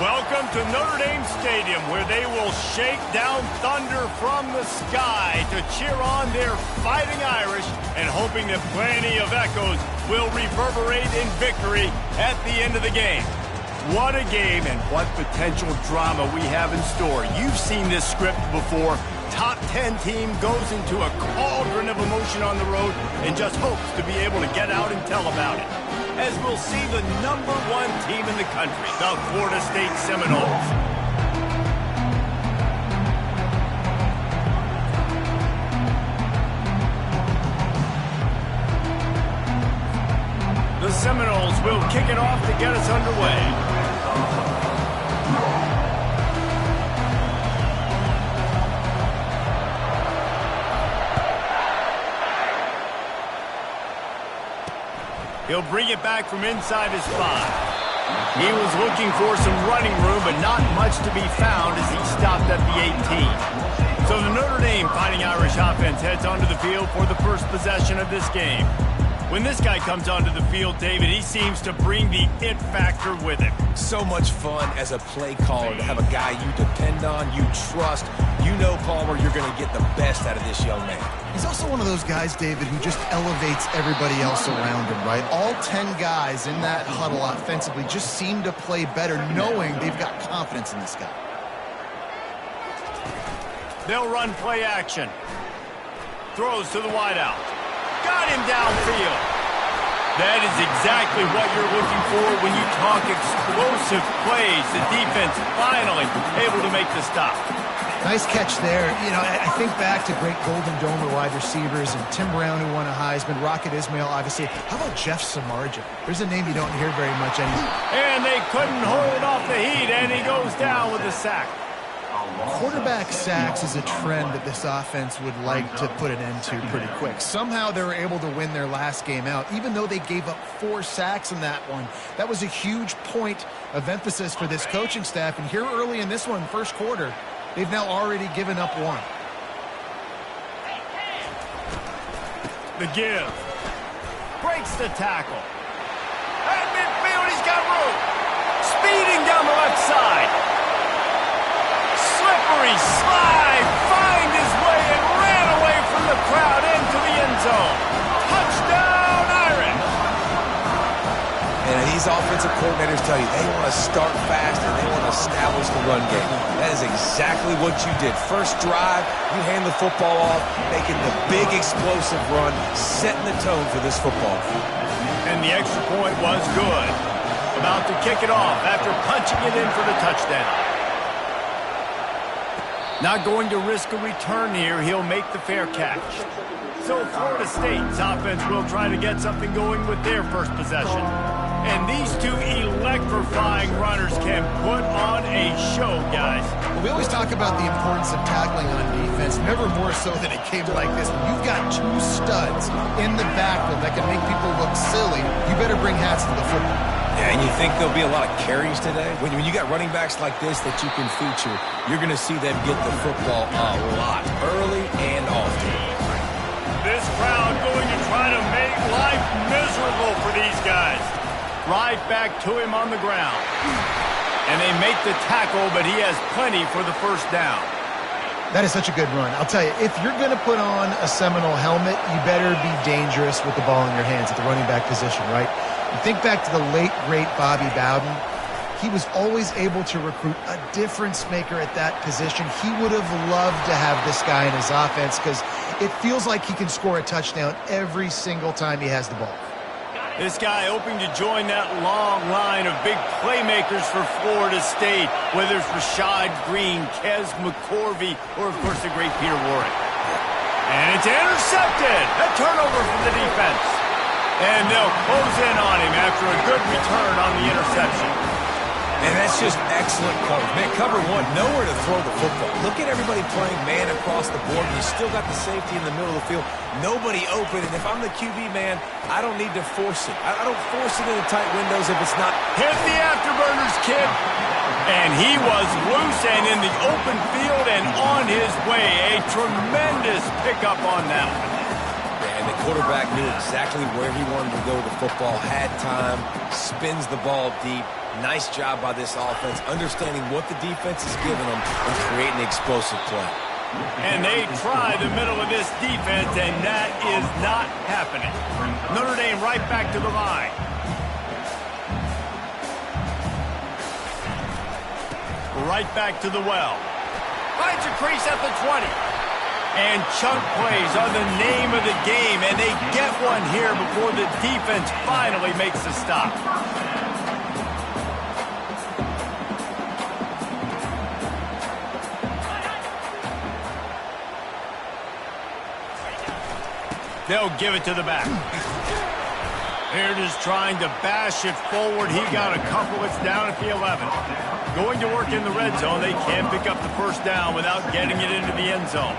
Welcome to Notre Dame Stadium, where they will shake down thunder from the sky to cheer on their Fighting Irish and hoping that plenty of echoes will reverberate in victory at the end of the game. What a game and what potential drama we have in store. You've seen this script before. Top 10 team goes into a cauldron of emotion on the road and just hopes to be able to get out and tell about it. As we'll see the #1 team in the country, the Florida State Seminoles. The Seminoles will kick it off to get us underway. He'll bring it back from inside his 5. He was looking for some running room, but not much to be found as he stopped at the 18. So the Notre Dame Fighting Irish offense heads onto the field for the first possession of this game. When this guy comes onto the field, David, he seems to bring the it factor with him. So much fun as a play caller to have a guy you depend on, you trust. You know, Palmer, you're going to get the best out of this young man. He's also one of those guys, David, who just elevates everybody else around him, right? All 10 guys in that huddle offensively just seem to play better knowing they've got confidence in this guy. They'll run play action. Throws to the wideout. Got him downfield. That is exactly what you're looking for when you talk explosive plays. The defense finally able to make the stop. Nice catch there. You know, I think back to great Golden Dome wide receivers and Tim Brown, who won a Heisman, Rocket Ismail, obviously. How about Jeff Samardzija? There's a name you don't hear very much anymore. And they couldn't hold off the heat, and he goes down with a sack. Quarterback sacks is a trend that this offense would like to put an end to pretty quick. Somehow they were able to win their last game out, even though they gave up 4 sacks in that one. That was a huge point of emphasis for this coaching staff. And here early in this one, first quarter, they've now already given up 1. The give. Breaks the tackle. At midfield, he's got room. Speeding down the left side. Slippery slide. Find his way and ran away from the crowd into the end zone. Touchdown, Irish. And these offensive coordinators tell you they want to start fast and they want to establish the run game. That is exactly what you did. First drive, you hand the football off, making the big explosive run, setting the tone for this football. And the extra point was good. About to kick it off after punching it in for the touchdown. Not going to risk a return here. He'll make the fair catch. So Florida State's offense will try to get something going with their first possession. And these two electrifying runners can put on a show, guys. Well, we always talk about the importance of tackling on defense, never more so than a game like this. When you've got 2 studs in the backfield that can make people look silly, you better bring hats to the football. Yeah, and you think there'll be a lot of carries today? When you got running backs like this that you can feature, you're going to see them get the football a lot, early and often. This crowd going to try to make life miserable for these guys. Right back to him on the ground. And they make the tackle, but he has plenty for the first down. That is such a good run. I'll tell you, if you're going to put on a Seminole helmet, you better be dangerous with the ball in your hands at the running back position, right? You think back to the late, great Bobby Bowden. He was always able to recruit a difference maker at that position. He would have loved to have this guy in his offense because it feels like he can score a touchdown every single time he has the ball. This guy hoping to join that long line of big playmakers for Florida State, whether it's Rashad Green, Kez McCorvey, or, of course, the great Peter Warrick. And it's intercepted. A turnover from the defense. And they'll close in on him after a good return on the interception. And that's just excellent coverage. Man, cover 1, nowhere to throw the football. Look at everybody playing man across the board, and you still got the safety in the middle of the field. Nobody open, and if I'm the QB man, I don't need to force it. I don't force it into tight windows if it's not. Hit the afterburners, kid. And he was loose and in the open field and on his way. A tremendous pickup on that one. And the quarterback knew exactly where he wanted to go with the football, had time, spins the ball deep. Nice job by this offense, understanding what the defense is giving them and creating explosive play. And they try the middle of this defense, and that is not happening. Notre Dame right back to the line. Right back to the well. Finds a crease at the 20. And chunk plays are the name of the game, and they get one here before the defense finally makes the stop. They'll give it to the back. They're just trying to bash it forward. He got a couple. It's down at the 11. Going to work in the red zone. They can't pick up the first down without getting it into the end zone.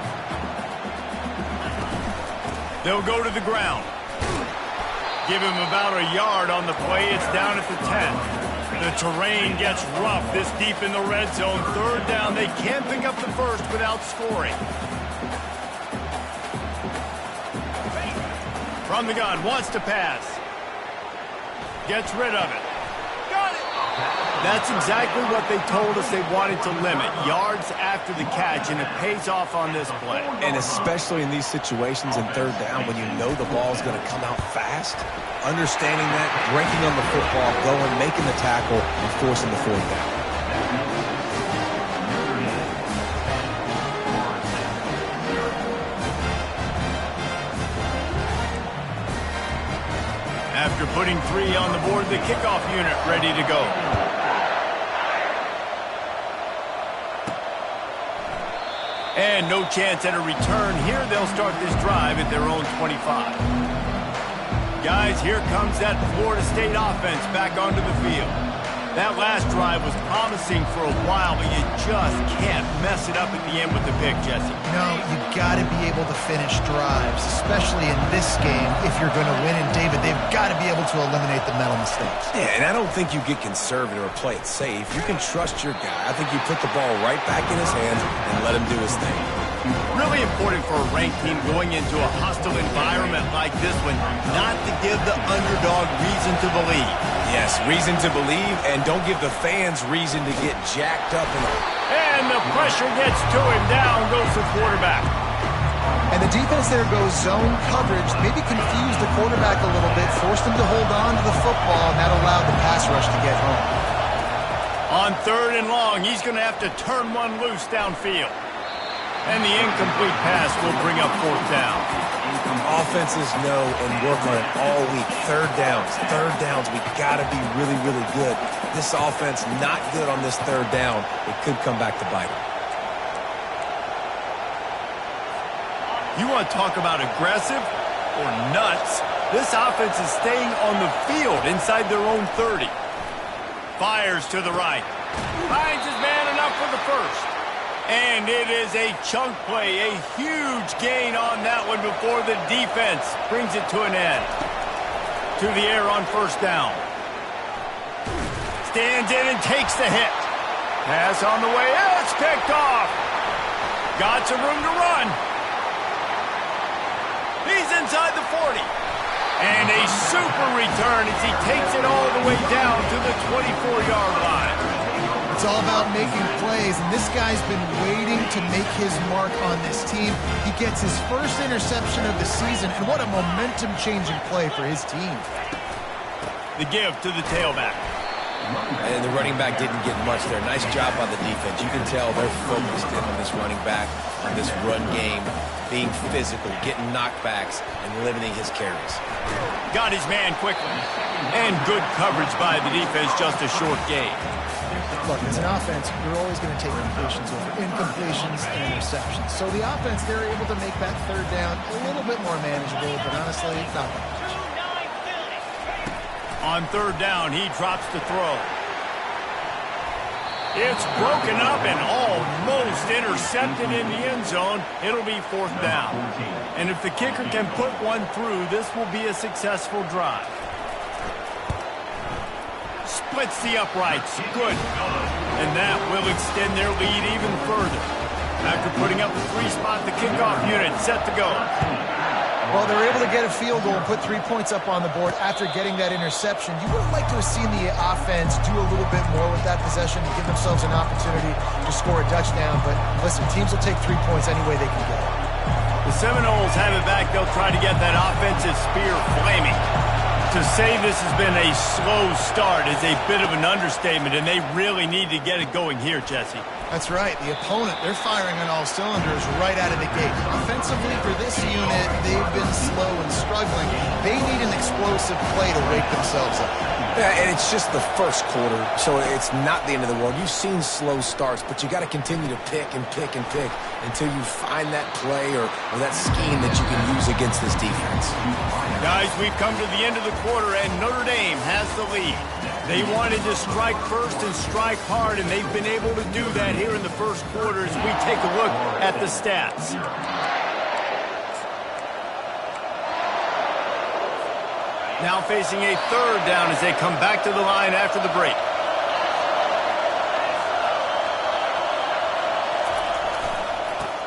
They'll go to the ground. Give him about a yard on the play. It's down at the 10. The terrain gets rough this deep in the red zone. Third down. They can't pick up the first without scoring. From the gun. Wants to pass. Gets rid of it. Got it. That's exactly what they told us they wanted to limit. Yards after the catch, and it pays off on this play. And especially in these situations in third down when you know the ball's going to come out fast, understanding that, breaking on the football, going, making the tackle, and forcing the fourth down. After putting 3 on the board, the kickoff unit ready to go. And no chance at a return. Here they'll start this drive at their own 25. Guys, here comes that Florida State offense back onto the field. That last drive was promising for a while, but you just can't mess it up at the end with the pick, Jesse. No, you got to be able to finish drives, especially in this game if you're going to win. And, David, they've got to be able to eliminate the mental mistakes. Yeah, and I don't think you get conservative or play it safe. You can trust your guy. I think you put the ball right back in his hands and let him do his thing. Really important for a ranked team going into a hostile environment like this one, not to give the underdog reason to believe. Yes, reason to believe, and don't give the fans reason to get jacked up. And the pressure gets to him. Down goes the quarterback. And the defense there goes zone coverage, maybe confused the quarterback a little bit, forced him to hold on to the football, and that allowed the pass rush to get home. On 3rd and long, he's going to have to turn one loose downfield. And the incomplete pass will bring up 4th down. Offenses know and work on it all week. Third downs, we got to be really, really good. This offense not good on this 3rd down. It could come back to bite them. You want to talk about aggressive or nuts? This offense is staying on the field inside their own 30. Fires to the right. Finds his man enough for the first. And it is a chunk play, a huge gain on that one before the defense brings it to an end. To the air on 1st down. Stands in and takes the hit. Pass on the way. It's picked off. Got some room to run. He's inside the 40. And a super return as he takes it all the way down to the 24-yard line. It's all about making plays, and this guy's been waiting to make his mark on this team. He gets his first interception of the season, and what a momentum-changing play for his team. The give to the tailback. And the running back didn't get much there. Nice job by the defense. You can tell they're focused in on this running back, on this run game, being physical, getting knockbacks, and limiting his carries. Got his man quickly. And good coverage by the defense, just a short gain. Look, as an offense, you're always going to take completions over incompletions and interceptions. So the offense, they're able to make that 3rd down a little bit more manageable, but honestly, not that much. On 3rd down, he drops the throw. It's broken up and almost intercepted in the end zone. It'll be 4th down. And if the kicker can put one through, this will be a successful drive. Splits the uprights. Good. And that will extend their lead even further. After putting up the 3 spot, the kickoff unit set to go. Well, they were able to get a field goal and put 3 points up on the board after getting that interception. You would have liked to have seen the offense do a little bit more with that possession to give themselves an opportunity to score a touchdown. But listen, teams will take 3 points any way they can get it. The Seminoles have it back. They'll try to get that offensive spear flaming. To say this has been a slow start is a bit of an understatement, and they really need to get it going here, Jesse. That's right. The opponent, they're firing on all cylinders right out of the gate. Offensively, for this unit, they've been slow and struggling. They need an explosive play to wake themselves up. Yeah, and it's just the first quarter, so it's not the end of the world. You've seen slow starts, but you got to continue to pick and pick and pick until you find that play or that scheme that you can use against this defense. Guys, we've come to the end of the quarter, and Notre Dame has the lead. They wanted to strike first and strike hard, and they've been able to do that here in the first quarter as we take a look at the stats. Now facing a third down as they come back to the line after the break.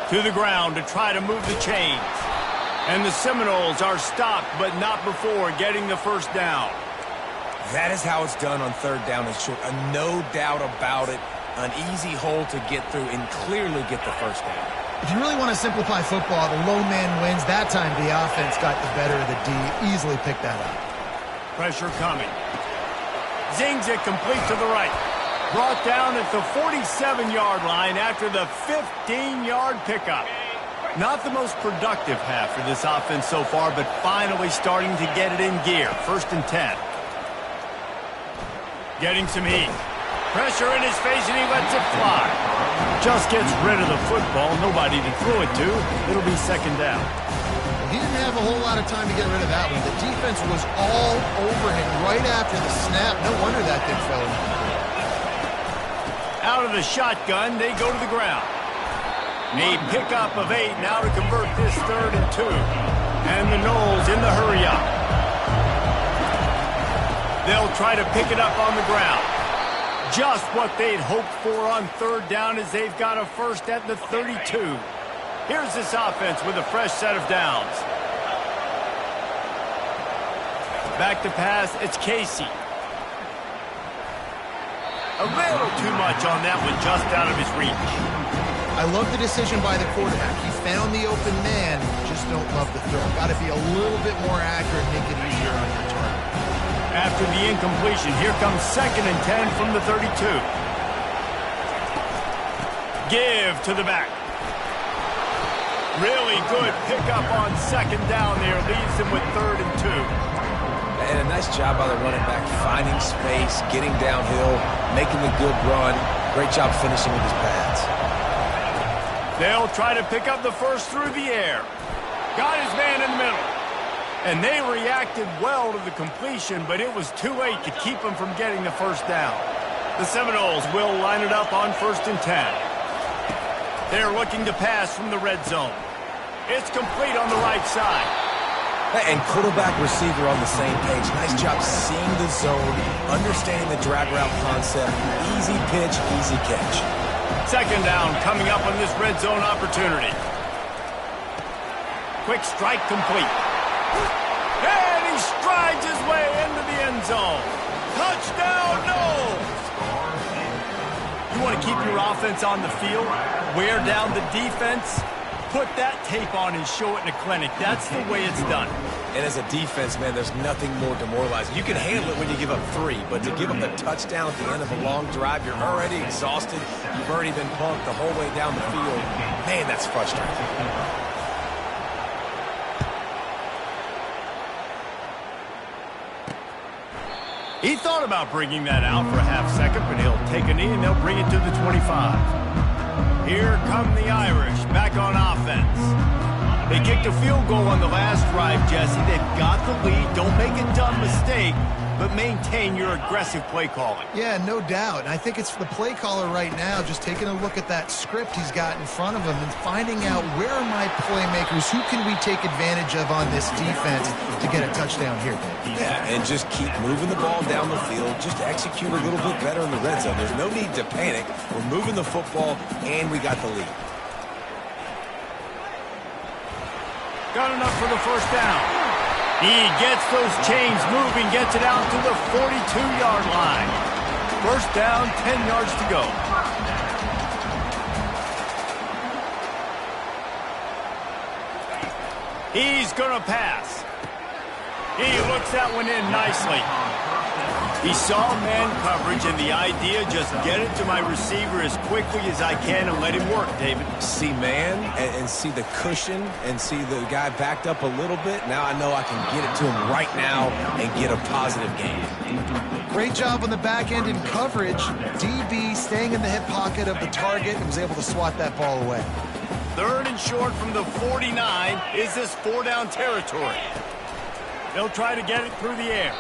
To the ground to try to move the chains. And the Seminoles are stopped, but not before getting the first down. That is how it's done on third down and short. No doubt about it. An easy hole to get through and clearly get the first down. If you really want to simplify football, the low man wins. That time the offense got the better of the D. Easily picked that up. Pressure coming. Zings it complete to the right. Brought down at the 47-yard line after the 15-yard pickup. Not the most productive half for this offense so far, but finally starting to get it in gear. 1st and 10. Getting some heat. Pressure in his face, and he lets it fly. Just gets rid of the football. Nobody to throw it to. It'll be 2nd down. He didn't have a whole lot of time to get rid of that one. The defense was all over him right after the snap. No wonder that thing fell in. Out of the shotgun, they go to the ground. A pickup of 8 now to convert this 3rd and 2. And the Noles in the hurry-up. They'll try to pick it up on the ground. Just what they'd hoped for on 3rd down as they've got a first at the 32. Here's this offense with a fresh set of downs. Back to pass, it's Casey. A little too much on that one, just out of his reach. I love the decision by the quarterback. He found the open man, just don't love the throw. Got to be a little bit more accurate, make it easier on your target. After the incompletion, here comes 2nd and 10 from the 32. Give to the back. Really good pickup on 2nd down there. Leaves them with 3rd and 2. And a nice job by the running back, finding space, getting downhill, making a good run. Great job finishing with his pads. They'll try to pick up the first through the air. Got his man in the middle. And they reacted well to the completion, but it was too late to keep them from getting the first down. The Seminoles will line it up on 1st and 10. They're looking to pass from the red zone. It's complete on the right side. And quarterback, receiver on the same page. Nice job seeing the zone, understanding the drag route concept. Easy pitch, easy catch. 2nd down coming up on this red zone opportunity. Quick strike complete. And he strides his way into the end zone. Touchdown, Noles! You want to keep your offense on the field, wear down the defense, put that tape on and show it in a clinic. That's the way it's done. And as a defense, man, there's nothing more demoralizing. You can handle it when you give up 3, but to give up the touchdown at the end of a long drive, you're already exhausted. You've already been pumped the whole way down the field. Man, that's frustrating. He thought about bringing that out for a half second, but he'll take a knee and they'll bring it to the 25. Here come the Irish back on offense. They kicked a field goal on the last drive, Jesse. They've got the lead. Don't make a dumb mistake, but maintain your aggressive play calling. Yeah, no doubt. And I think it's the play caller right now just taking a look at that script he's got in front of him and finding out where are my playmakers, who can we take advantage of on this defense to get a touchdown here. Yeah, and just keep moving the ball down the field. Just execute a little bit better in the red zone. There's no need to panic. We're moving the football, and we got the lead. Got enough for the first down. He gets those chains moving, gets it out to the 42-yard line. First down, 10 yards to go. He's going to pass. He looks that one in nicely. He saw man coverage, and the idea, just get it to my receiver as quickly as I can and let him work, David. See man and see the cushion and see the guy backed up a little bit. Now I know I can get it to him right now and get a positive gain. Great job on the back end in coverage. DB staying in the hip pocket of the target and was able to swat that ball away. Third and short from the 49 is this 4-down territory. They'll try to get it through the air.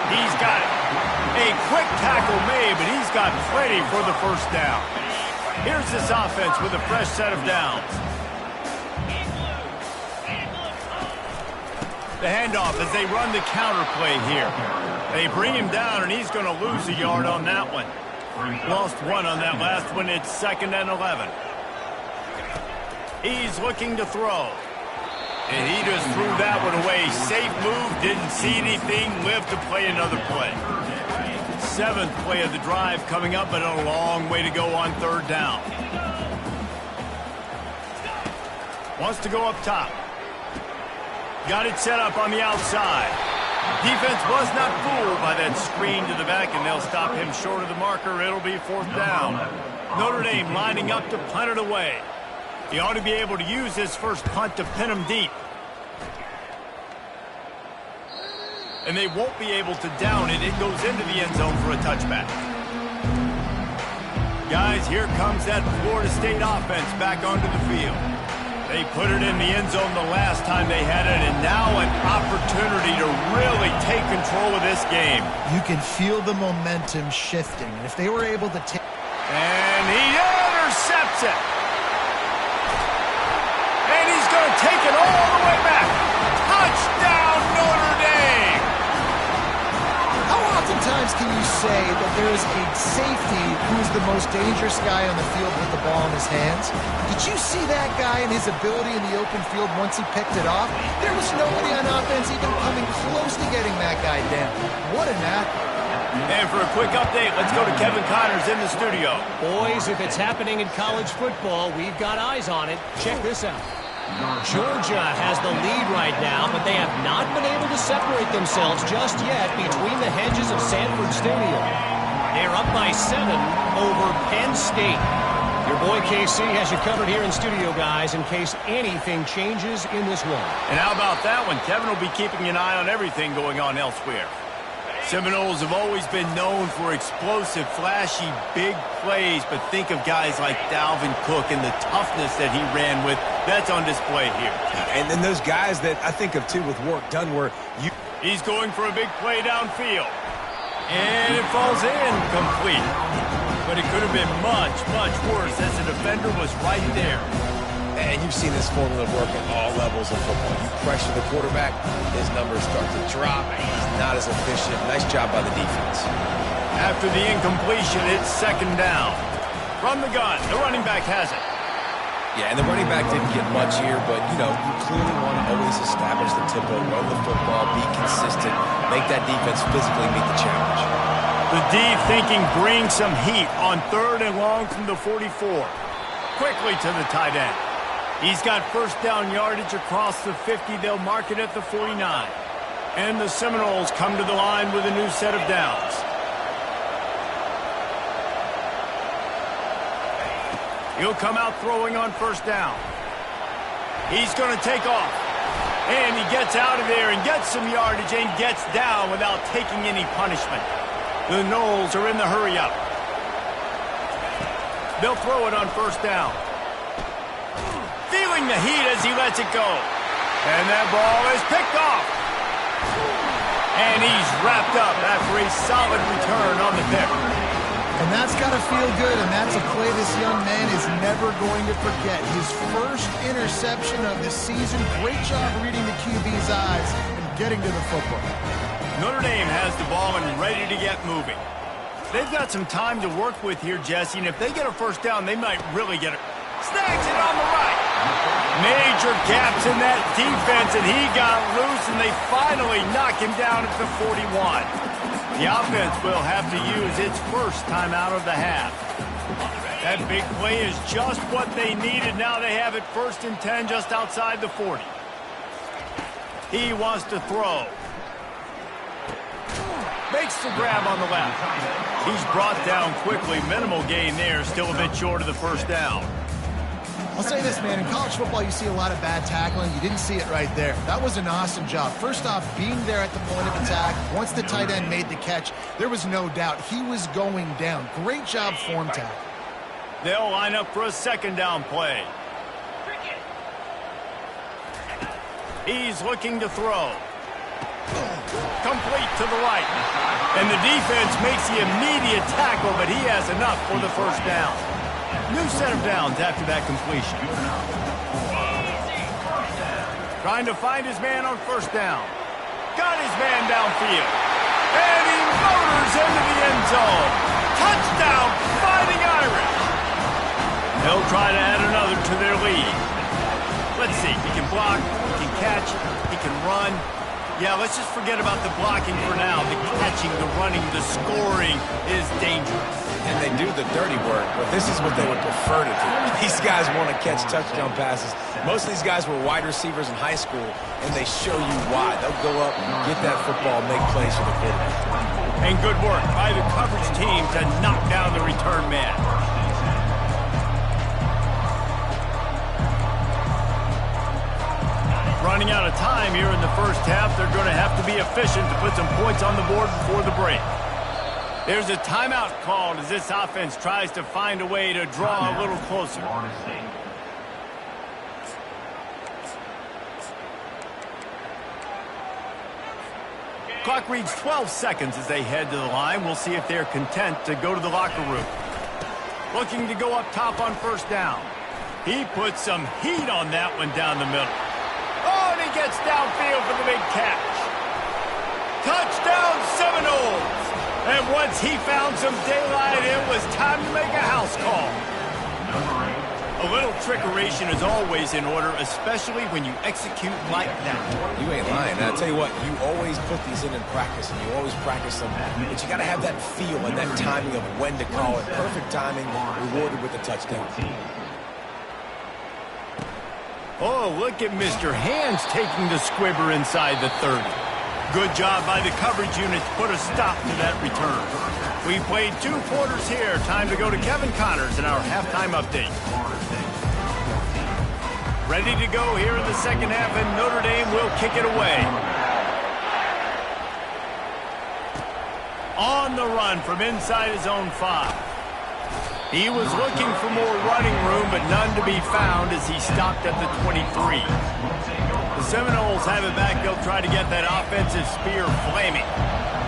He's got it. A quick tackle made, but he's got plenty for the first down. Here's this offense with a fresh set of downs. The handoff as they run the counter play here. They bring him down, and he's going to lose a yard on that one. Lost one on that last one. It's 2nd and 11. He's looking to throw. And he just threw that one away. Safe move, didn't see anything, lived to play another play. 7th play of the drive coming up, but a long way to go on 3rd down. Wants to go up top. Got it set up on the outside. Defense was not fooled by that screen to the back, and they'll stop him short of the marker. It'll be 4th down. Notre Dame lining up to punt it away. He ought to be able to use his first punt to pin him deep. And they won't be able to down it. It goes into the end zone for a touchback. Guys, here comes that Florida State offense back onto the field. They put it in the end zone the last time they had it, and now an opportunity to really take control of this game. You can feel the momentum shifting. And if they were able to take... And he intercepts it. And he's going to take it all the way back. Touchdown, Notre Dame! How oftentimes can you say that there is a safety who's the most dangerous guy on the field with the ball in his hands? Did you see that guy and his ability in the open field once he picked it off? There was nobody on offense even coming close to getting that guy down. What an athlete. And for a quick update, let's go to Kevin Connors in the studio. Boys, if it's happening in college football, we've got eyes on it. Check this out. Georgia has the lead right now, but they have not been able to separate themselves just yet between the hedges of Sanford Stadium. They're up by 7 over Penn State. Your boy KC has you covered here in studio, guys, in case anything changes in this one. And how about that one? Kevin will be keeping an eye on everything going on elsewhere. Seminoles have always been known for explosive, flashy, big plays, but think of guys like Dalvin Cook and the toughness that he ran with. That's on display here. And then those guys that I think of, too, with work done where you... He's going for a big play downfield. And it falls in complete. But it could have been much, much worse as the defender was right there. And you've seen this formula work at all levels of football. You pressure the quarterback, his numbers start to drop. He's not as efficient. Nice job by the defense. After the incompletion, it's 2nd down. From the gun, the running back has it. Yeah, and the running back didn't get much here, but, you know, you clearly want to always establish the tempo, run the football, be consistent, make that defense physically meet the challenge. The D thinking bring some heat on 3rd and long from the 44. Quickly to the tight end. He's got first down yardage across the 50. They'll mark it at the 49. And the Seminoles come to the line with a new set of downs. He'll come out throwing on first down. He's going to take off. And he gets out of there and gets some yardage and gets down without taking any punishment. The Noles are in the hurry-up. They'll throw it on first down. Feeling the heat as he lets it go. And that ball is picked off. And he's wrapped up after a solid return on the pick. And that's got to feel good, and that's a play this young man is never going to forget. His first interception of the season. Great job reading the QB's eyes and getting to the football. Notre Dame has the ball and ready to get moving. They've got some time to work with here, Jesse, and if they get a first down, they might really get it. Snags it on the right. Major gaps in that defense, and he got loose, and they finally knock him down at the 41. The offense will have to use its first timeout of the half. That big play is just what they needed. Now they have it 1st and 10 just outside the 40. He wants to throw. Makes the grab on the left. He's brought down quickly. Minimal gain there. Still a bit short of the first down. I'll say this, man. In college football, you see a lot of bad tackling. You didn't see it right there. That was an awesome job. First off, being there at the point of attack. Once the tight end made the catch, there was no doubt he was going down. Great job form tackle. They'll line up for a 2nd down play. He's looking to throw. Complete to the right. And the defense makes the immediate tackle, but he has enough for the 1st down. New set of downs after that completion. Trying to find his man on 1st down. Got his man downfield. And he motors into the end zone. Touchdown, Fighting Irish. They'll try to add another to their lead. Let's see. He can block, he can catch, he can run. Yeah, let's just forget about the blocking for now. The catching, the running, the scoring is dangerous. And they do the dirty work, but this is what they would prefer to do. These guys want to catch touchdown passes. Most of these guys were wide receivers in high school, and they show you why. They'll go up, get that football, make plays for the quarterback. And good work by the coverage team to knock down the return man. Running out of time here in the first half. They're going to have to be efficient to put some points on the board before the break. There's a timeout called as this offense tries to find a way to draw a little closer. Clock reads 12 seconds as they head to the line. We'll see if they're content to go to the locker room. Looking to go up top on 1st down. He puts some heat on that one down the middle. Oh, and he gets downfield for the big catch. Touchdown Seminoles! And once he found some daylight, it was time to make a house call. A little trickeration is always in order, especially when you execute like that. You ain't lying. And I'll tell you what, you always put these in practice, and you always practice them. But you got to have that feel and that timing of when to call it. Perfect timing, rewarded with a touchdown. Oh, look at Mr. Hands taking the squibber inside the 30. Good job by the coverage unit to put a stop to that return. We played 2 quarters here. Time to go to Kevin Connors in our halftime update. Ready to go here in the second half, and Notre Dame will kick it away. On the run from inside his own 5. He was looking for more running room, but none to be found as he stopped at the 23. The Seminoles have it back. They'll try to get that offensive spear flaming.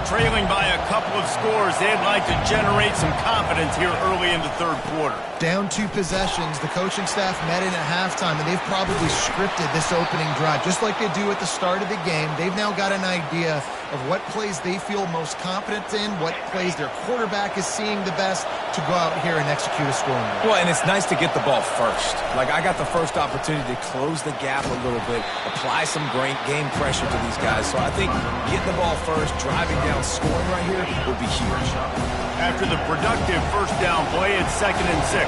Trailing by a couple of scores, they'd like to generate some confidence here early in the 3rd quarter. Down 2 possessions, the coaching staff met in at halftime, and they've probably scripted this opening drive, just like they do at the start of the game. They've now got an idea of what plays they feel most confident in, what plays their quarterback is seeing the best to go out here and execute a scoring drive. Well, and it's nice to get the ball first. Like, I got the first opportunity to close the gap a little bit, apply some game pressure to these guys. So I think getting the ball first, driving down, scoring right here will be huge. After the productive 1st down play, it's 2nd and 6.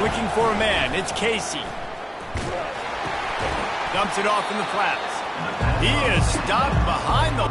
Looking for a man, it's Casey. Dumps it off in the flats. He is stopped behind the...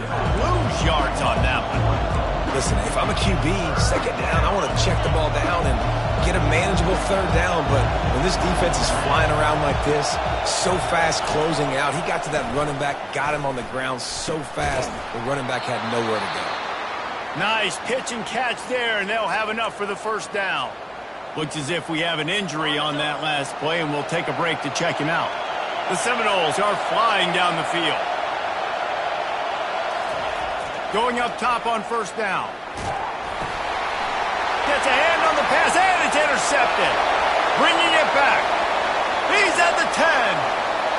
Lose yards on that one. Listen, if I'm a QB, 2nd down, I want to check the ball down and get a manageable 3rd down. But when this defense is flying around like this, so fast closing out, he got to that running back, got him on the ground so fast, the running back had nowhere to go. Nice pitch and catch there, and they'll have enough for the 1st down. Looks as if we have an injury on that last play, and we'll take a break to check him out. The Seminoles are flying down the field. Going up top on first down. Gets a hand on the pass, and it's intercepted. Bringing it back. He's at the 10.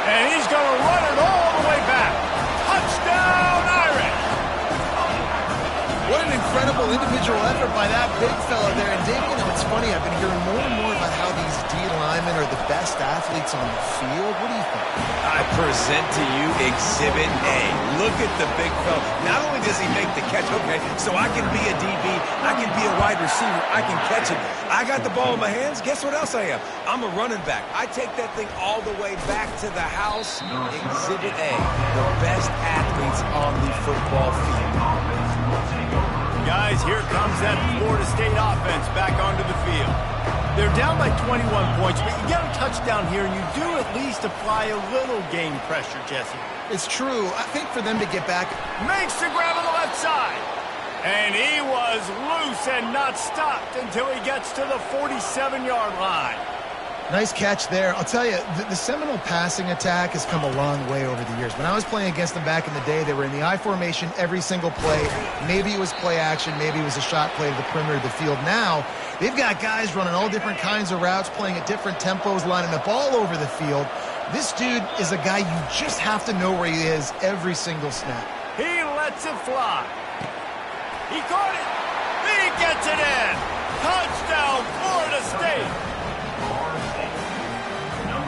And he's going to run it all the way back. Touchdown, Irish. What an incredible individual effort by that big fella there. And Dave, you know, it's funny, I've been hearing more and more about how these D linemen are the best athletes on the field. What do you think? I present to you Exhibit A. Look at the big fella. Not only does he make the catch, okay, so I can be a DB, I can be a wide receiver, I can catch it. I got the ball in my hands. Guess what else I am? I'm a running back. I take that thing all the way back to the house. Exhibit A, the best athletes on the football field. Guys, here comes that Florida State offense back onto the field. They're down by 21 points, but you get a touchdown here, and you do at least apply a little game pressure, Jesse. It's true. I think for them to get back. Makes the grab on the left side. And he was loose and not stopped until he gets to the 47-yard line. Nice catch there. I'll tell you, the Seminole passing attack has come a long way over the years. When I was playing against them back in the day, they were in the I formation every single play. Maybe it was play action. Maybe it was a shot play to the perimeter of the field. Now, they've got guys running all different kinds of routes, playing at different tempos, lining up all over the field. This dude is a guy you just have to know where he is every single snap. He lets it fly. He caught it. He gets it in. Touchdown, Florida State.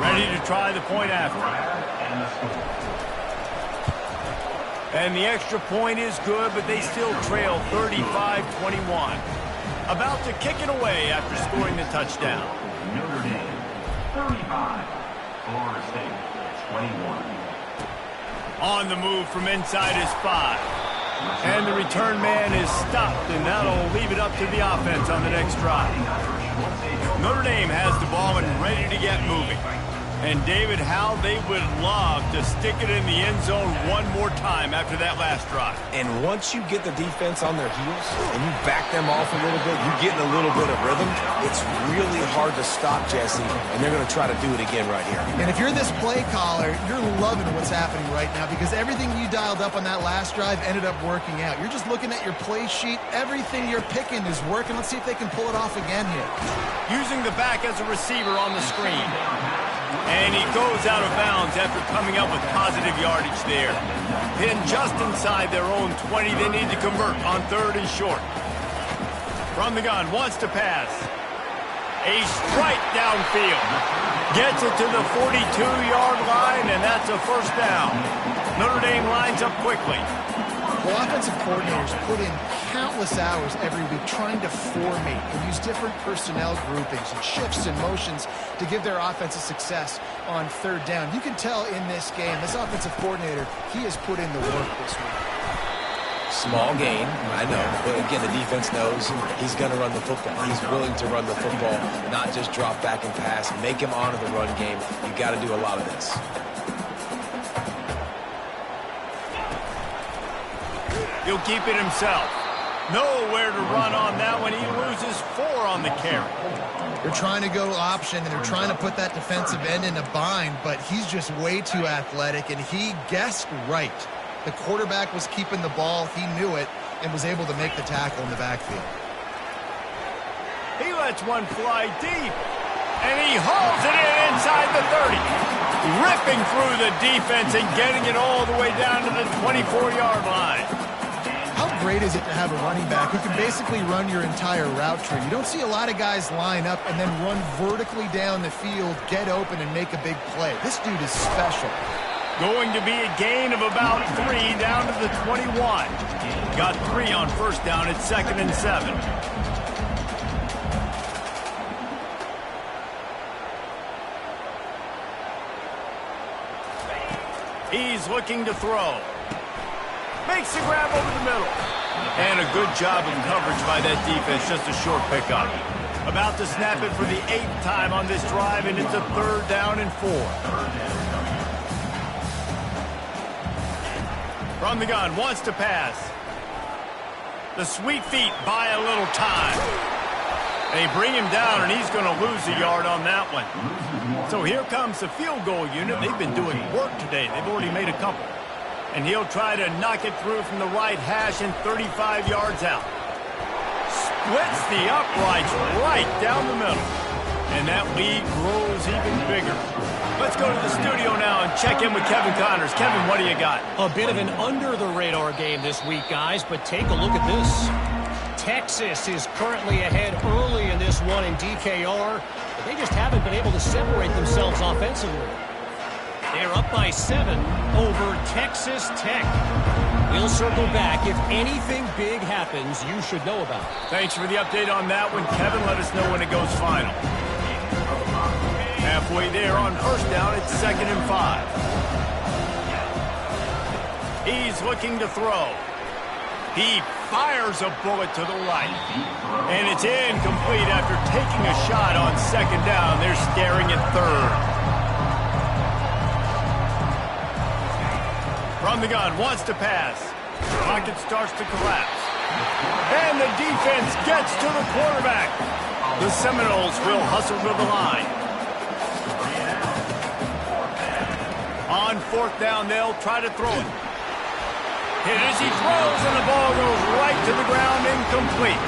Ready to try the point after. And the extra point is good, but they still trail 35-21. About to kick it away after scoring the touchdown. Notre Dame, 35. Florida State, 21. On the move from inside his 5. And the return man is stopped, and that'll leave it up to the offense on the next drive. Notre Dame has the ball and ready to get moving. And David, how they would love to stick it in the end zone one more time after that last drive. And once you get the defense on their heels and you back them off a little bit, you're getting a little bit of rhythm, it's really hard to stop, Jesse, and they're going to try to do it again right here. And if you're this play caller, you're loving what's happening right now because everything you dialed up on that last drive ended up working out. You're just looking at your play sheet. Everything you're picking is working. Let's see if they can pull it off again here. Using the back as a receiver on the screen. And he goes out of bounds after coming up with positive yardage there. Pinned just inside their own 20. They need to convert on 3rd and short. From the gun, wants to pass. A strike downfield. Gets it to the 42-yard line, and that's a first down. Notre Dame lines up quickly. Well, offensive coordinators put in countless hours every week trying to formate and use different personnel groupings and shifts and motions to give their offense a success on 3rd down. You can tell in this game, this offensive coordinator, he has put in the work this week. Small gain, I know, but again, the defense knows he's going to run the football. He's willing to run the football, not just drop back and pass, make him honor the run game. You got to do a lot of this. He'll keep it himself. Nowhere to run on that one. He loses 4 on the carry. They're trying to go option, and they're trying to put that defensive end in a bind, but he's just way too athletic, and he guessed right. The quarterback was keeping the ball. He knew it and was able to make the tackle in the backfield. He lets one fly deep, and he hauls it in inside the 30. Ripping through the defense and getting it all the way down to the 24-yard line. How great is it to have a running back who can basically run your entire route tree? You don't see a lot of guys line up and then run vertically down the field, get open, and make a big play. This dude is special. Going to be a gain of about 3 down to the 21. Got 3 on first down at 2nd and 7. He's looking to throw. Makes the grab over the middle. And a good job of coverage by that defense. Just a short pickup. About to snap it for the 8th time on this drive, and it's a 3rd down and 4. From the gun, wants to pass. The sweet feet buy a little time. They bring him down, and he's going to lose a yard on that one. So here comes the field goal unit. They've been doing work today. They've already made a couple. And he'll try to knock it through from the right hash and 35 yards out. Splits the uprights right down the middle. And that lead grows even bigger. Let's go to the studio now and check in with Kevin Connors. Kevin, what do you got? A bit of an under-the-radar game this week, guys, but take a look at this. Texas is currently ahead early in this one in DKR, but they just haven't been able to separate themselves offensively. They're up by 7 over Texas Tech. We'll circle back. If anything big happens, you should know about it. Thanks for the update on that one, Kevin. Let us know when it goes final. Halfway there on first down, it's 2nd and 5. He's looking to throw. He fires a bullet to the right. And it's incomplete after taking a shot on 2nd down. They're staring at 3rd. From the gun, wants to pass. Pocket starts to collapse. And the defense gets to the quarterback. The Seminoles will hustle to the line. On 4th down, they'll try to throw it. Hit as he throws, and the ball goes right to the ground, incomplete.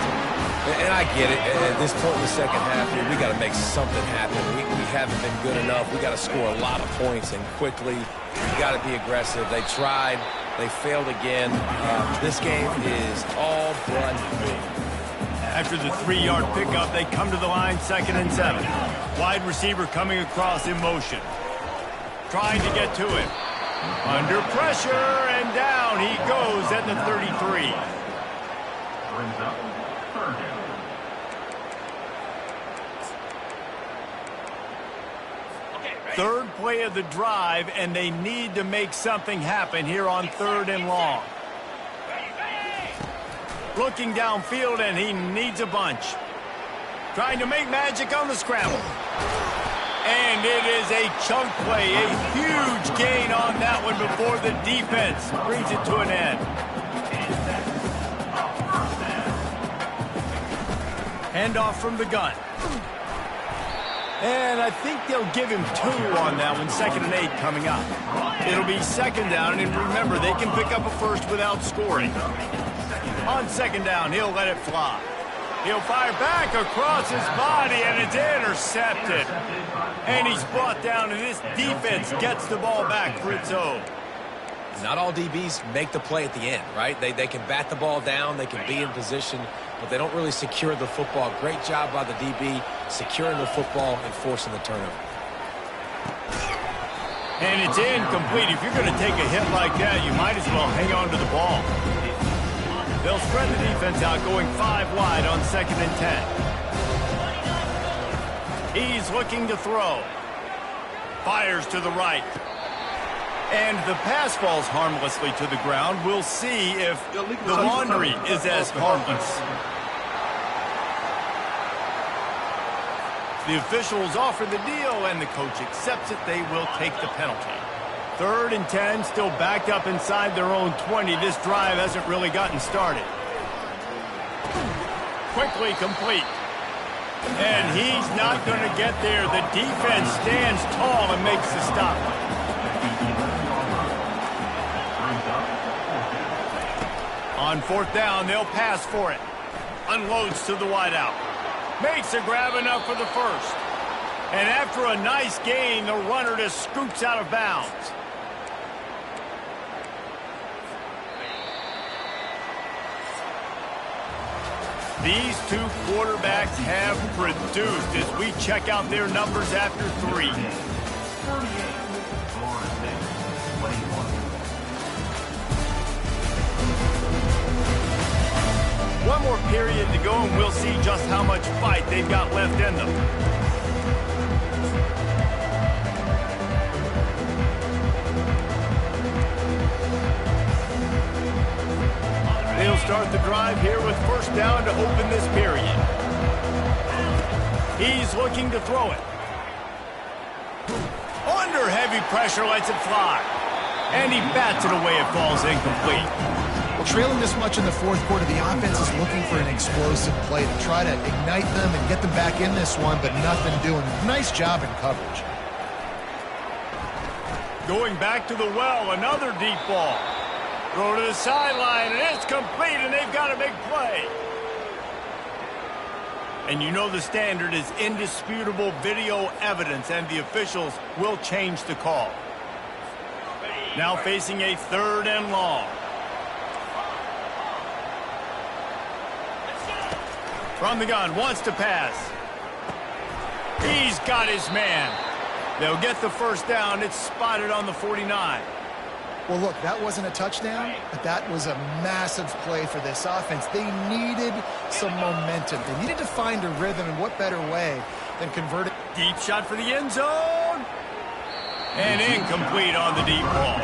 And I get it. At this point in the second half here, we got to make something happen. We haven't been good enough. We got to score a lot of points and quickly. We got to be aggressive. They tried. They failed again. This game is all but good. After the 3-yard pickup, they come to the line, 2nd and 7. Wide receiver coming across in motion. Trying to get to it. Under pressure, and down he goes at the 33. Brings up 3rd down. Third play of the drive, and they need to make something happen here on 3rd and long. Looking downfield, and he needs a bunch. Trying to make magic on the scramble. And it is a chunk play, a huge gain on that one before the defense brings it to an end. Handoff from the gun. And I think they'll give him 2 on that one, 2nd and 8 coming up. It'll be 2nd down, and remember, they can pick up a first without scoring. On 2nd down, he'll let it fly. He'll fire back across his body, and it's intercepted. And he's brought down, and this defense gets the ball back for its own. Not all DBs make the play at the end, right? They can bat the ball down, they can be in position, but they don't really secure the football. Great job by the DB securing the football and forcing the turnover. And it's incomplete. If you're going to take a hit like that, you might as well hang on to the ball. They'll spread the defense out, going 5 wide on 2nd and 10. He's looking to throw. Fires to the right. And the pass falls harmlessly to the ground. We'll see if the laundry is as harmless. The officials offer the deal, and the coach accepts it. They will take the penalty. 3rd and 10, still backed up inside their own 20. This drive hasn't really gotten started. Quickly complete. And he's not going to get there. The defense stands tall and makes the stop. On 4th down, they'll pass for it. Unloads to the wideout. Makes a grab enough for the first. And after a nice gain, the runner just scoots out of bounds. These 2 quarterbacks have produced as we check out their numbers after 3. 38. Florida State, 21. One more period to go, and we'll see just how much fight they've got left in them. They'll start the drive here with 1st down to open this period. He's looking to throw it. Under heavy pressure, lets it fly. And he bats it away. It falls incomplete. Well, trailing this much in the 4th quarter, the offense is looking for an explosive play to try to ignite them and get them back in this one, but nothing doing. Nice job in coverage. Going back to the well, another deep ball. Throw to the sideline, and it's complete, and they've got a big play. And you know the standard is indisputable video evidence, and the officials will change the call. Now facing a 3rd and long. From the gun, wants to pass. He's got his man. They'll get the first down. It's spotted on the 49. Well, look, that wasn't a touchdown, but that was a massive play for this offense. They needed some momentum. They needed to find a rhythm, and what better way than converting. Deep shot for the end zone. And incomplete on the deep ball.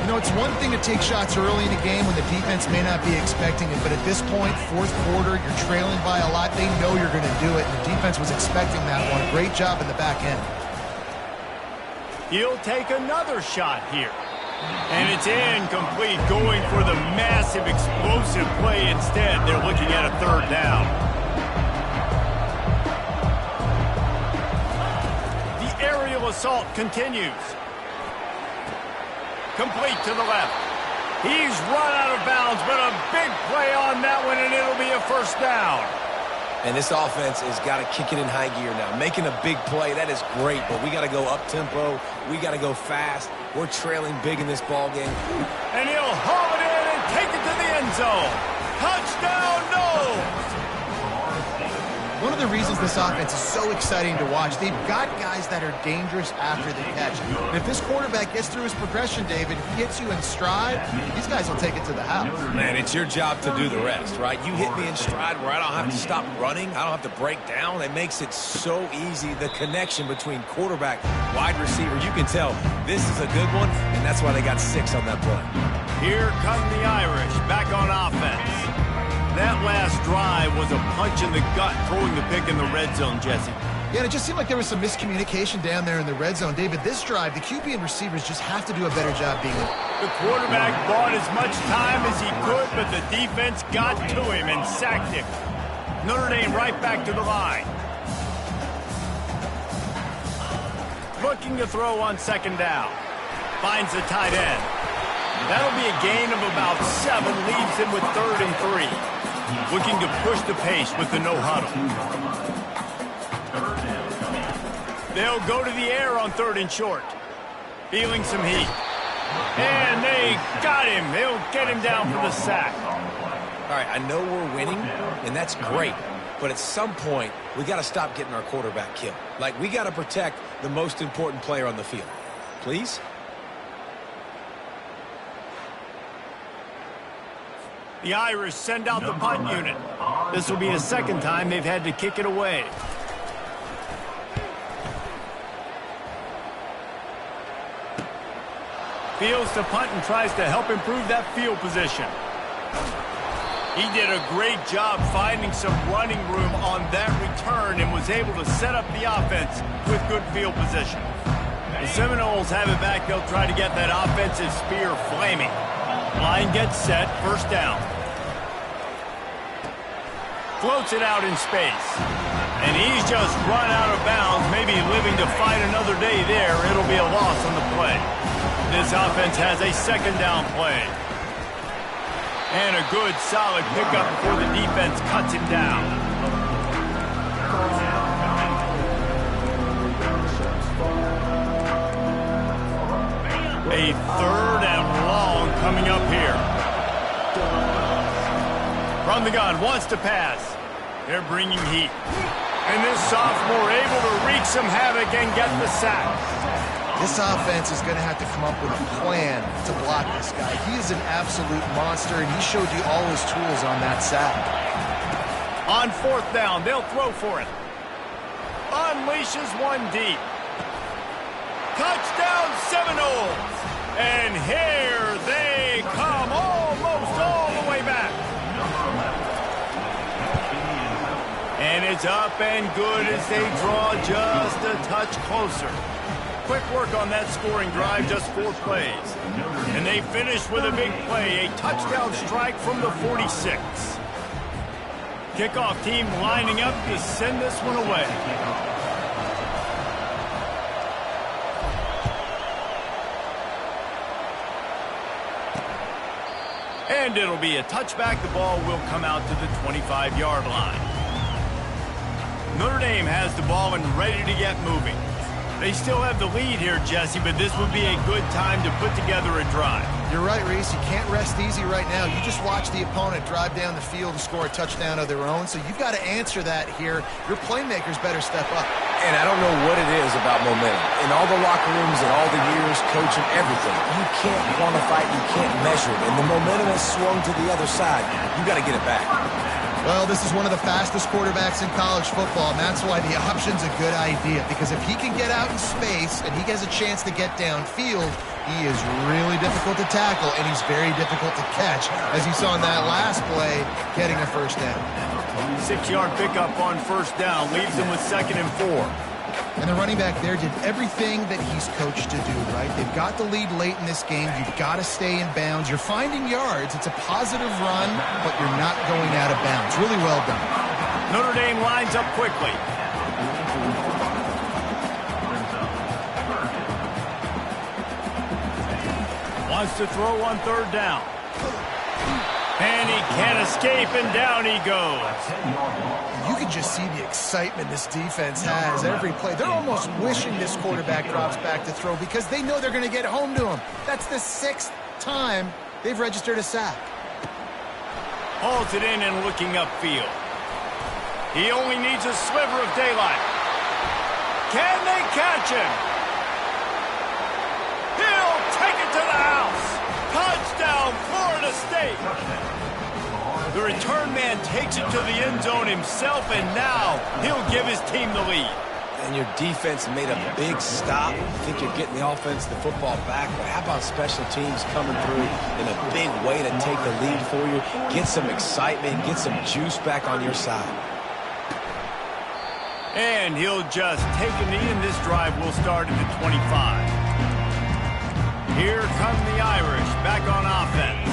You know, it's one thing to take shots early in a game when the defense may not be expecting it, but at this point, 4th quarter, you're trailing by a lot. They know you're going to do it, and the defense was expecting that one. Great job in the back end. He'll take another shot here. And it's incomplete, going for the massive explosive play instead. They're looking at a 3rd down. The aerial assault continues. Complete to the left. He's run out of bounds, but a big play on that one, and it'll be a 1st down. And this offense has got to kick it in high gear now. Making a big play, that is great, but we got to go up-tempo. We got to go fast. We're trailing big in this ball game. And he'll haul it in and take it to the end zone. Touchdown, no! One of the reasons this offense is so exciting to watch, they've got guys that are dangerous after the catch. And if this quarterback gets through his progression, David, if he hits you in stride, these guys will take it to the house. Man, it's your job to do the rest, right? You hit me in stride where I don't have to stop running. I don't have to break down. It makes it so easy. The connection between quarterback, wide receiver, you can tell this is a good one, and that's why they got 6 on that play. Here come the Irish back on offense. That last drive was a punch in the gut, throwing the pick in the red zone, Jesse. Yeah, and it just seemed like there was some miscommunication down there in the red zone. David, this drive, the QB and receivers just have to do a better job being. The quarterback bought as much time as he could, but the defense got to him and sacked him. Notre Dame right back to the line. Looking to throw on 2nd down. Finds the tight end. That'll be a gain of about 7, leaves him with 3rd and 3. Looking to push the pace with the no-huddle. They'll go to the air on 3rd and short. Feeling some heat. And they got him. They'll get him down for the sack. All right, I know we're winning, and that's great. But at some point, we got to stop getting our quarterback killed. Like, we got to protect the most important player on the field. Please? The Irish send out the punt unit. This will be the 2nd time they've had to kick it away. Fields to punt and tries to help improve that field position. He did a great job finding some running room on that return and was able to set up the offense with good field position. The Seminoles have it back. They'll try to get that offensive spear flaming. Line gets set, 1st down. Floats it out in space. And he's just run out of bounds, maybe living to fight another day there. It'll be a loss on the play. This offense has a 2nd down play. And a good, solid pickup before the defense cuts him down. A 3rd and long coming up here. From the gun, wants to pass. They're bringing heat. And this sophomore able to wreak some havoc and get the sack. This offense is going to have to come up with a plan to block this guy. He is an absolute monster, and he showed you all his tools on that sack. On 4th down, they'll throw for it. Unleashes one deep. Touchdown Seminoles! And here they come, almost all the way back. And it's up and good as they draw just a touch closer. Quick work on that scoring drive, just 4 plays. And they finish with a big play, a touchdown strike from the 46. Kickoff team lining up to send this one away. And it'll be a touchback. The ball will come out to the 25-yard line. Notre Dame has the ball and ready to get moving. They still have the lead here, Jesse, but this would be a good time to put together a drive. You're right, Reese. You can't rest easy right now. You just watch the opponent drive down the field and score a touchdown of their own, so you've got to answer that here. Your playmakers better step up. And I don't know what it is about momentum. In all the locker rooms and all the years, coaching, everything, you can't quantify it, you can't measure it. And the momentum has swung to the other side. You got to get it back. Well, this is one of the fastest quarterbacks in college football, and that's why the option's a good idea, because if he can get out in space and he has a chance to get downfield, he is really difficult to tackle, and he's very difficult to catch, as you saw in that last play, getting a first down. 6-yard pickup on first down, leaves him with 2nd and 4. And the running back there did everything that he's coached to do, right? They've got the lead late in this game. You've got to stay in bounds. You're finding yards. It's a positive run, but you're not going out of bounds. Really well done. Notre Dame lines up quickly. Wants to throw on 3rd down. And he can't escape, and down he goes. You can just see the excitement this defense has every play. They're almost wishing this quarterback drops back to throw because they know they're going to get home to him. That's the 6th time they've registered a sack. Hauls it in and looking upfield. He only needs a sliver of daylight. Can they catch him? He'll take it to the house. Touchdown, Florida State. The return man takes it to the end zone himself, and now he'll give his team the lead. And your defense made a big stop. I think you're getting the offense, the football back. But how about special teams coming through in a big way to take the lead for you? Get some excitement, get some juice back on your side. And he'll just take a knee, and this drive will start at the 25. Here come the Irish back on offense.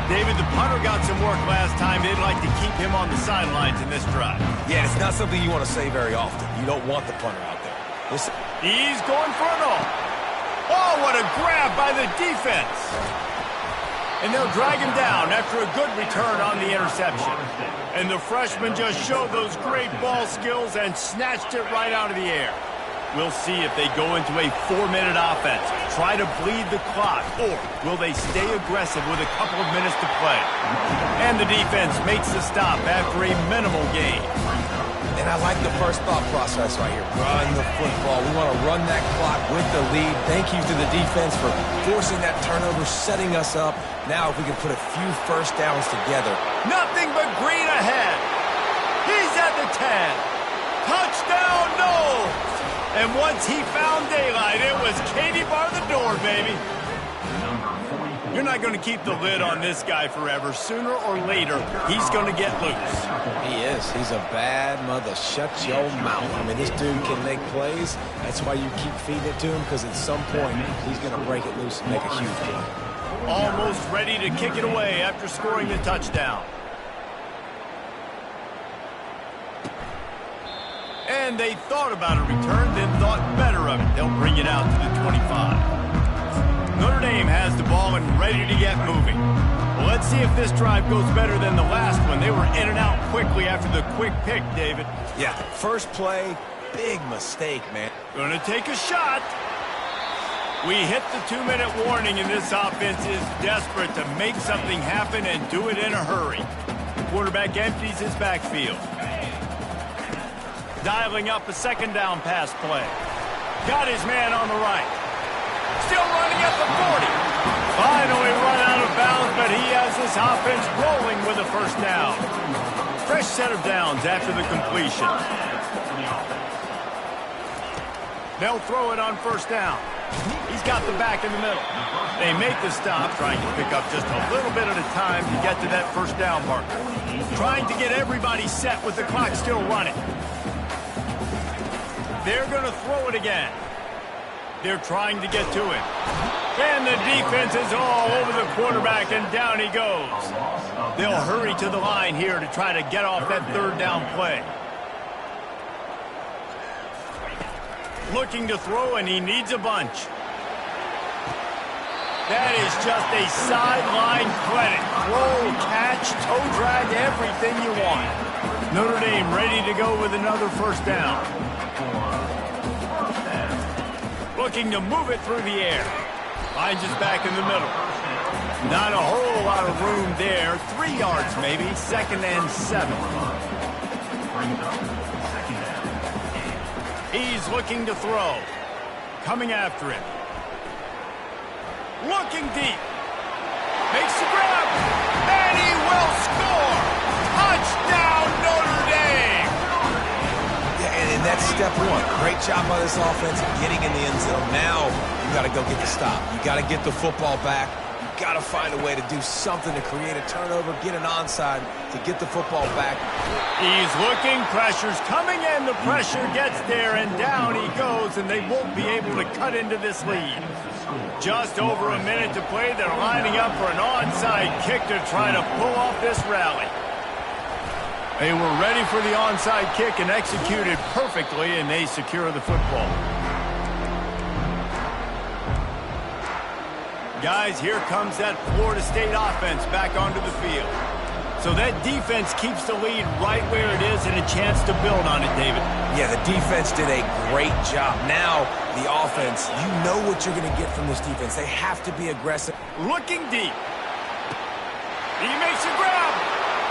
David, the punter got some work last time. They'd like to keep him on the sidelines in this drive. Yeah, it's not something you want to say very often. You don't want the punter out there. Listen. He's going for it all. Oh, what a grab by the defense. And they'll drag him down after a good return on the interception. And the freshman just showed those great ball skills and snatched it right out of the air. We'll see if they go into a 4-minute offense, try to bleed the clock, or will they stay aggressive with a couple of minutes to play? And the defense makes the stop after a minimal gain. And I like the first thought process right here. Run the football. We want to run that clock with the lead. Thank you to the defense for forcing that turnover, setting us up. Now if we can put a few first downs together. Nothing but green ahead. He's at the 10. Touchdown, no! And once he found daylight, it was Katie bar the door, baby. You're not going to keep the lid on this guy forever. Sooner or later, he's going to get loose. He is. He's a bad mother. Shut your mouth. I mean, this dude can make plays. That's why you keep feeding it to him, because at some point, he's going to break it loose and make a huge play. Almost ready to kick it away after scoring the touchdown. And they thought about a return, then thought better of it. They'll bring it out to the 25. Notre Dame has the ball and ready to get moving. Well, let's see if this drive goes better than the last one. They were in and out quickly after the quick pick, David. Yeah, first play, big mistake, man. Gonna take a shot. We hit the 2-minute warning, and this offense is desperate to make something happen and do it in a hurry. Quarterback empties his backfield. Dialing up a 2nd down pass play. Got his man on the right. Still running at the 40. Finally run out of bounds, but he has this offense rolling with a first down. Fresh set of downs after the completion. They'll throw it on first down. He's got the back in the middle. They make the stop, trying to pick up just a little bit at a time to get to that first down marker. Trying to get everybody set with the clock still running. They're going to throw it again. They're trying to get to him. And the defense is all over the quarterback, and down he goes. They'll hurry to the line here to try to get off that 3rd down play. Looking to throw, and he needs a bunch. That is just a sideline clinic. Throw, catch, toe drag, everything you want. Notre Dame ready to go with another first down. Looking to move it through the air. Finds us back in the middle. Not a whole lot of room there. 3 yards maybe. 2nd and 7. He's looking to throw. Coming after him. Looking deep. Makes the grab. And he will score. Touchdown, Notre Dame. Yeah, and that's step one. Great job by this offense getting in the end zone. Now you got to go get the stop. You got to get the football back. You got to find a way to do something to create a turnover, get an onside to get the football back. He's looking. Pressure's coming in. The pressure gets there, and down he goes, and they won't be able to cut into this lead. Just over a minute to play. They're lining up for an onside kick to try to pull off this rally. They were ready for the onside kick and executed perfectly, and they secure the football. Guys, here comes that Florida State offense back onto the field. So that defense keeps the lead right where it is and a chance to build on it, David. Yeah, the defense did a great job. Now, the offense, you know what you're going to get from this defense. They have to be aggressive. Looking deep. He makes a grab.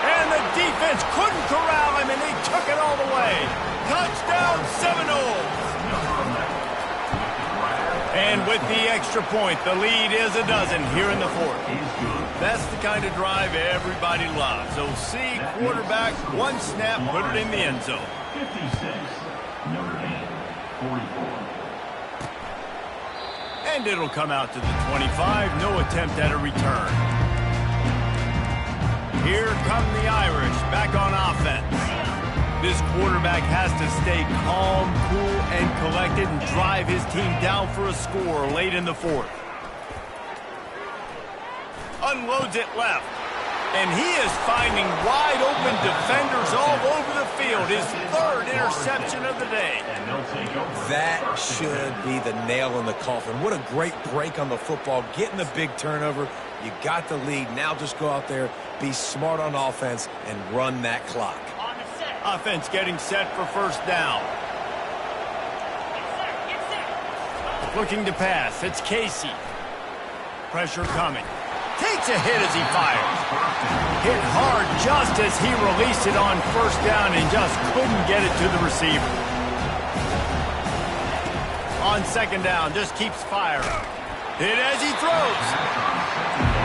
And the defense couldn't corral him, and they took it all the way. Touchdown, Seminoles. And with the extra point, the lead is a dozen here in the 4th. That's the kind of drive everybody loves. So see quarterback, one snap, put it in the end zone. 56, Notre Dame, 44. And it'll come out to the 25. No attempt at a return. Here come the Irish back on offense. This quarterback has to stay calm, cool, and collected and drive his team down for a score late in the 4th. Unloads it left. And he is finding wide open defenders all over the field. His 3rd interception of the day. That should be the nail in the coffin. What a great break on the football. Getting the big turnover. You got the lead. Now just go out there, be smart on offense, and run that clock. Offense getting set for first down. Looking to pass. It's Casey. Pressure coming. Takes a hit as he fires. Hit hard just as he released it on first down and just couldn't get it to the receiver. On 2nd down, just keeps firing. Hit as he throws.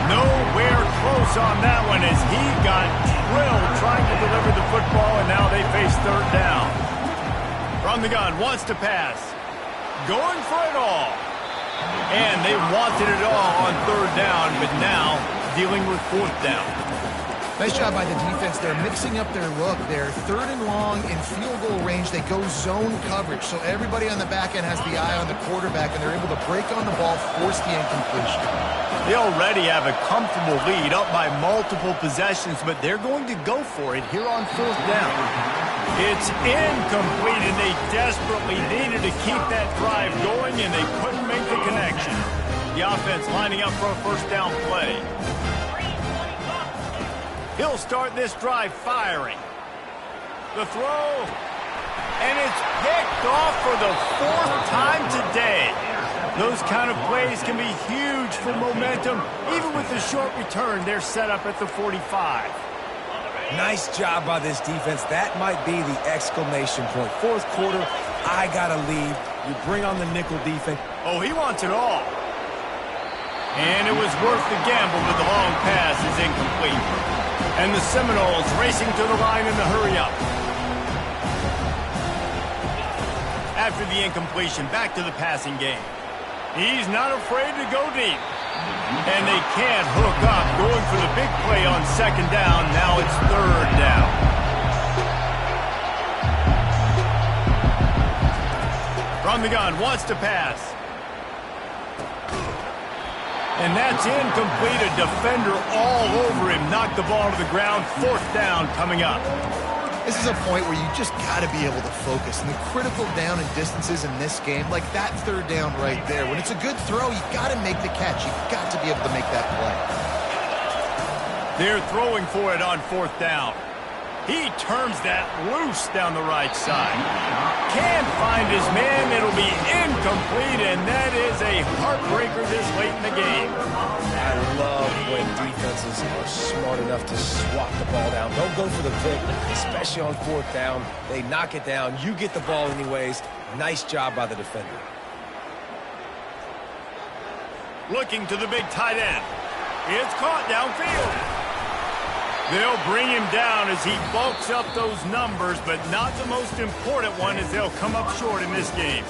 Nowhere close on that one as he got drilled trying to deliver the football, and now they face 3rd down. From the gun, wants to pass. Going for it all. And they wanted it all on 3rd down, but now dealing with 4th down. Nice job by the defense. They're mixing up their look. They're 3rd and long in field goal range. They go zone coverage, so everybody on the back end has the eye on the quarterback, and they're able to break on the ball, force the incompletion. They already have a comfortable lead, up by multiple possessions, but they're going to go for it here on 4th down. It's incomplete, and they desperately needed to keep that drive going, and they couldn't make the connection. The offense lining up for a first down play. He'll start this drive firing. The throw, and it's picked off for the 4th time today. Those kind of plays can be huge for momentum. Even with the short return, they're set up at the 45. Nice job by this defense. That might be the exclamation point. 4th quarter, I got to lead. You bring on the nickel defense. Oh, he wants it all. And it was worth the gamble, but the long pass is incomplete. And the Seminoles racing to the line in the hurry-up. After the incompletion, back to the passing game. He's not afraid to go deep. And they can't hook up, going for the big play on 2nd down. Now it's 3rd down. From the gun, wants to pass. And that's incomplete. A defender all over him. Knocked the ball to the ground. 4th down coming up. This is a point where you just got to be able to focus. And the critical down and distances in this game, like that third down right there, when it's a good throw, you got to make the catch. You've got to be able to make that play. They're throwing for it on fourth down. He turns that loose down the right side. Can't find his man. It'll be incomplete, and that is a heartbreaker this late in the game. I love when defenses are smart enough to swat the ball down. Don't go for the pick, especially on fourth down. They knock it down. You get the ball anyways. Nice job by the defender. Looking to the big tight end. It's caught downfield. They'll bring him down as he bulks up those numbers, but not the most important one, as they'll come up short in this game.